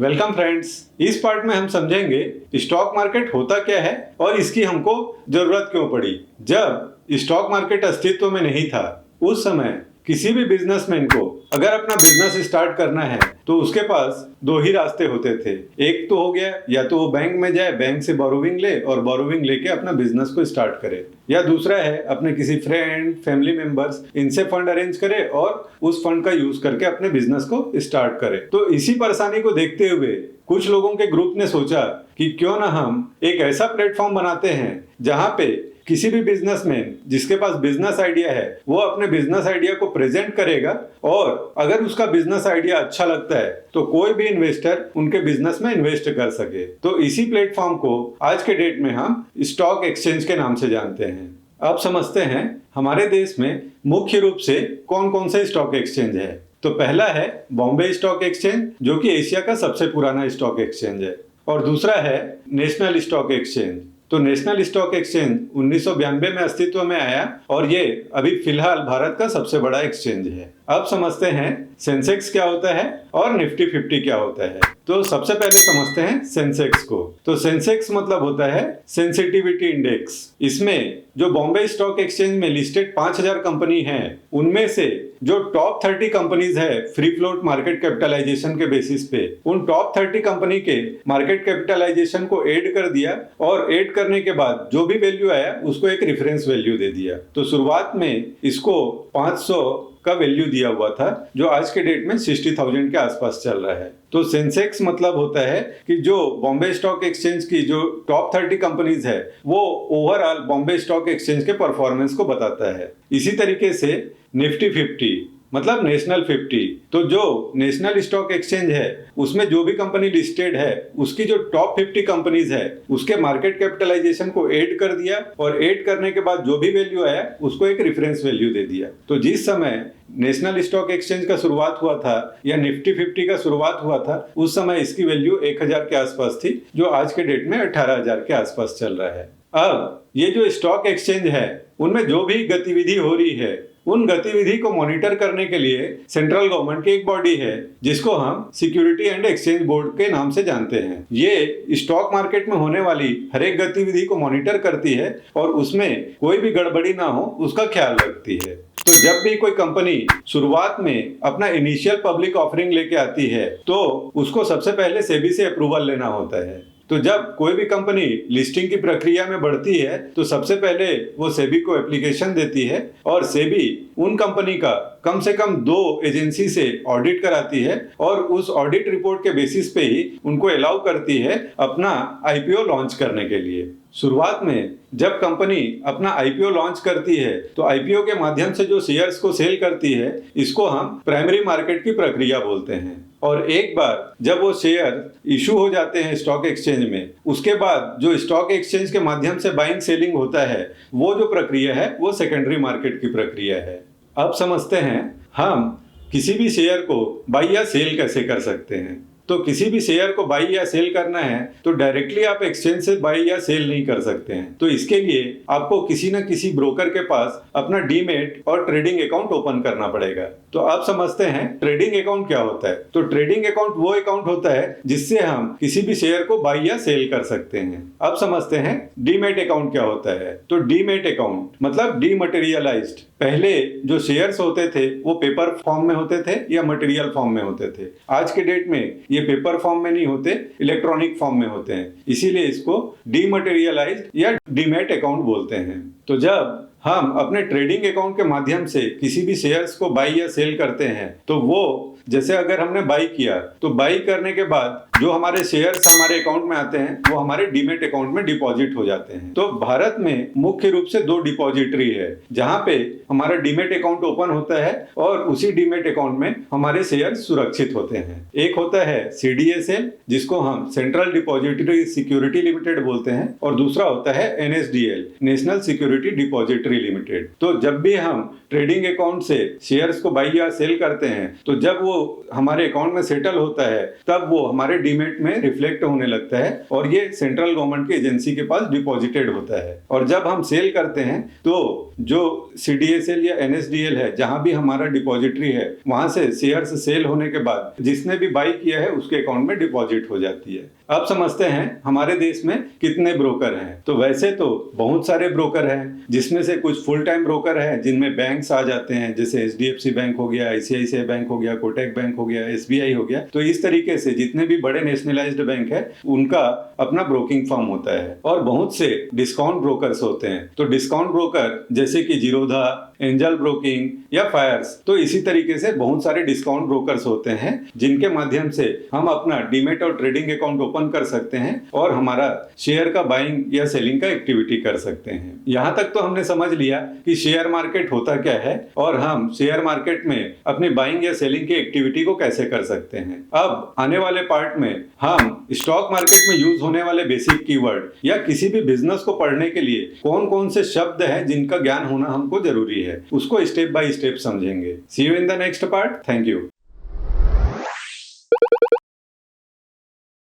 Welcome friends. इस part में हम समझेंगे स्टॉक मार्केट होता क्या है और इसकी हमको जरूरत क्यों पड़ी। जब स्टॉक मार्केट अस्तित्व में नहीं था उस समय किसी भी बिजनेसमैन को अगर अपना बिजनेस स्टार्ट करना है तो उसके पास दो ही रास्ते होते थे। एक तो हो गया या तो वो बैंक में जाए, बैंक से बोरोविंग ले और बोरोविंग लेके अपना बिजनेस को स्टार्ट करे, या दूसरा है अपने किसी फ्रेंड, फैमिली मेंबर्स इनसे फंड अरेंज करे और उस फंड का यूज करके अपने बिजनेस को स्टार्ट करे। तो इसी परेशानी को देखते हुए कुछ लोगों के ग्रुप ने सोचा कि क्यों ना हम एक ऐसा प्लेटफॉर्म बनाते हैं जहां पे किसी भी बिजनेसमैन जिसके पास बिजनेस आइडिया है वो अपने बिजनेस आइडिया को प्रेजेंट करेगा और अगर उसका बिजनेस आइडिया अच्छा लगता है तो कोई भी इन्वेस्टर उनके बिजनेस में इन्वेस्ट कर सके। तो इसी प्लेटफॉर्म को आज के डेट में हम स्टॉक एक्सचेंज के नाम से जानते हैं। अब समझते हैं हमारे देश में मुख्य रूप से कौन कौन से स्टॉक एक्सचेंज है। तो पहला है बॉम्बे स्टॉक एक्सचेंज, जो कि एशिया का सबसे पुराना स्टॉक एक्सचेंज है, और दूसरा है नेशनल स्टॉक एक्सचेंज। तो नेशनल स्टॉक एक्सचेंज 1992 में अस्तित्व में आया और ये अभी फिलहाल भारत का सबसे बड़ा एक्सचेंज है। अब समझते हैं सेंसेक्स क्या होता है और निफ्टी 50 क्या होता है। तो सबसे पहले समझते हैं सेंसेक्स को। तो सेंसेक्स मतलब होता है सेंसिटिविटी इंडेक्स। इसमें जो बॉम्बे स्टॉक एक्सचेंज में लिस्टेड 5000 कंपनी हैं उनमें से जो टॉप 30 कंपनीज है फ्री फ्लोट मार्केट कैपिटलाइजेशन के बेसिस पे, उन टॉप 30 कंपनी के मार्केट कैपिटलाइजेशन को ऐड कर दिया और ऐड करने के बाद जो भी वैल्यू आया उसको एक रेफरेंस वैल्यू दे दिया। तो शुरुआत में इसको 500 का वैल्यू दिया हुआ था जो आज के डेट में 60,000 के आसपास चल रहा है। तो सेंसेक्स मतलब होता है कि जो बॉम्बे स्टॉक एक्सचेंज की जो टॉप 30 कंपनीज है वो ओवरऑल बॉम्बे स्टॉक एक्सचेंज के परफॉर्मेंस को बताता है। इसी तरीके से निफ्टी 50 मतलब नेशनल 50, तो जो नेशनल स्टॉक एक्सचेंज है उसमें जो भी कंपनी लिस्टेड है उसकी जो टॉप 50 कंपनीज है उसके मार्केट कैपिटलाइजेशन को ऐड कर दिया और ऐड करने के बाद जो भी वैल्यू आया उसको एक रेफरेंस वैल्यू दे दिया। तो जिस समय नेशनल स्टॉक एक्सचेंज का शुरुआत हुआ था या निफ्टी 50 का शुरुआत हुआ था उस समय इसकी वैल्यू 1000 के आसपास थी, जो आज के डेट में 18,000 के आसपास चल रहा है। अब ये जो स्टॉक एक्सचेंज है उनमें जो भी गतिविधि हो रही है उन गतिविधि को मॉनिटर करने के लिए सेंट्रल गवर्नमेंट की एक बॉडी है जिसको हम सिक्योरिटी एंड एक्सचेंज बोर्ड के नाम से जानते हैं। ये स्टॉक मार्केट में होने वाली हर एक गतिविधि को मॉनिटर करती है और उसमें कोई भी गड़बड़ी ना हो उसका ख्याल रखती है। तो जब भी कोई कंपनी शुरुआत में अपना इनिशियल पब्लिक ऑफरिंग लेके आती है तो उसको सबसे पहले सेबी से अप्रूवल लेना होता है। तो जब कोई भी कंपनी लिस्टिंग की प्रक्रिया में बढ़ती है तो सबसे पहले वो सेबी को एप्लीकेशन देती है और सेबी उन कंपनी का कम से कम 2 एजेंसी से ऑडिट कराती है और उस ऑडिट रिपोर्ट के बेसिस पे ही उनको अलाउ करती है अपना आईपीओ लॉन्च करने के लिए। शुरुआत में जब कंपनी अपना आईपीओ लॉन्च करती है तो आईपीओ के माध्यम से जो शेयर्स को सेल करती है इसको हम प्राइमरी मार्केट की प्रक्रिया बोलते हैं। और एक बार जब वो शेयर इशू हो जाते हैं स्टॉक एक्सचेंज में, उसके बाद जो स्टॉक एक्सचेंज के माध्यम से बाइंग सेलिंग होता है वो जो प्रक्रिया है वो सेकेंडरी मार्केट की प्रक्रिया है। अब समझते हैं हम किसी भी शेयर को बाई या सेल कैसे कर सकते हैं। तो किसी भी शेयर को बाई या सेल करना है तो डायरेक्टली आप एक्सचेंज से बाई या सेल नहीं कर सकते हैं। तो इसके लिए आपको किसी न किसी ब्रोकर के पास अपना डीमेट और ट्रेडिंग अकाउंट ओपन करना पड़ेगा। तो आप समझते हैं ट्रेडिंग अकाउंट क्या होता है। तो ट्रेडिंग अकाउंट वो अकाउंट होता है जिससे हम किसी भी शेयर को बाई या सेल कर सकते हैं। अब समझते हैं डीमेट अकाउंट क्या होता है। तो डीमेट अकाउंट मतलब डीमटेरियलाइज्ड। पहले जो शेयर्स होते थे वो पेपर फॉर्म में होते थे या मटेरियल फॉर्म में होते थे। आज के डेट में ये पेपर फॉर्म में नहीं होते, इलेक्ट्रॉनिक फॉर्म में होते हैं, इसीलिए इसको डीमटेरियलाइज्ड या डीमैट अकाउंट बोलते हैं। तो जब हम अपने ट्रेडिंग अकाउंट के माध्यम से किसी भी शेयर्स को बाई या सेल करते हैं तो वो जैसे अगर हमने बाई किया तो बाई करने के बाद जो हमारे शेयर्स हमारे अकाउंट में आते हैं वो हमारे डीमेट अकाउंट में डिपॉजिट हो जाते हैं। तो भारत में मुख्य रूप से 2 डिपॉजिटरी है जहां पे हमारा डीमेट अकाउंट ओपन होता है और उसी डीमेट अकाउंट में हमारे शेयर सुरक्षित होते हैं। एक होता है सीडीएसएल जिसको हम सेंट्रल डिपॉजिटरी सिक्योरिटी लिमिटेड बोलते हैं और दूसरा होता है NSDL national security depository limited. तो जब भी हम ट्रेडिंग अकाउंट से शेयर्स को बाई या सेल करते हैं तो जब वो वो हमारे अकाउंट में सेटल होता है तब वो हमारे डीमेट में रिफ्लेक्ट होने लगता है और ये सेंट्रल गवर्नमेंट की एजेंसी के पास डिपॉजिटेड होता है। और जब हम सेल करते हैं तो जो CDSL या NSDL है, जहां भी हमारा डिपॉजिटरी है, वहां से शेयर्स सेल होने के बाद जिसने भी बाई किया है उसके अकाउंट में डिपॉजिट हो जाती है। अब समझते हैं हमारे देश में कितने ब्रोकर हैं। तो वैसे तो बहुत सारे ब्रोकर हैं, जिसमें से कुछ फुल टाइम ब्रोकर हैं जिनमें बैंक्स आ जाते हैं, जैसे HDFC बैंक हो गया, ICICI बैंक हो गया, कोटक बैंक हो गया, SBI हो गया। तो इस तरीके से जितने भी बड़े नेशनलाइज्ड बैंक है उनका अपना ब्रोकिंग फर्म होता है। और बहुत से डिस्काउंट ब्रोकर्स होते हैं। तो डिस्काउंट ब्रोकर जैसे कि जीरोधा, एंजल ब्रोकिंग या फायर्स, तो इसी तरीके से बहुत सारे डिस्काउंट ब्रोकर्स होते हैं जिनके माध्यम से हम अपना डीमेट और ट्रेडिंग अकाउंट ओपन कर सकते हैं और हमारा शेयर का बाइंग या सेलिंग का एक्टिविटी कर सकते हैं। यहाँ तक तो हमने समझ लिया कि शेयर मार्केट होता क्या है और हम शेयर मार्केट में अपनी बाइंग या सेलिंग की एक्टिविटी को कैसे कर सकते हैं। अब आने वाले पार्ट में हम स्टॉक मार्केट में यूज होने वाले बेसिक कीवर्ड या किसी भी बिजनेस को पढ़ने के लिए कौन कौन से शब्द हैं जिनका ज्ञान होना हमको जरूरी है, उसको स्टेप बाय स्टेप समझेंगे। See you in the next part. Thank you.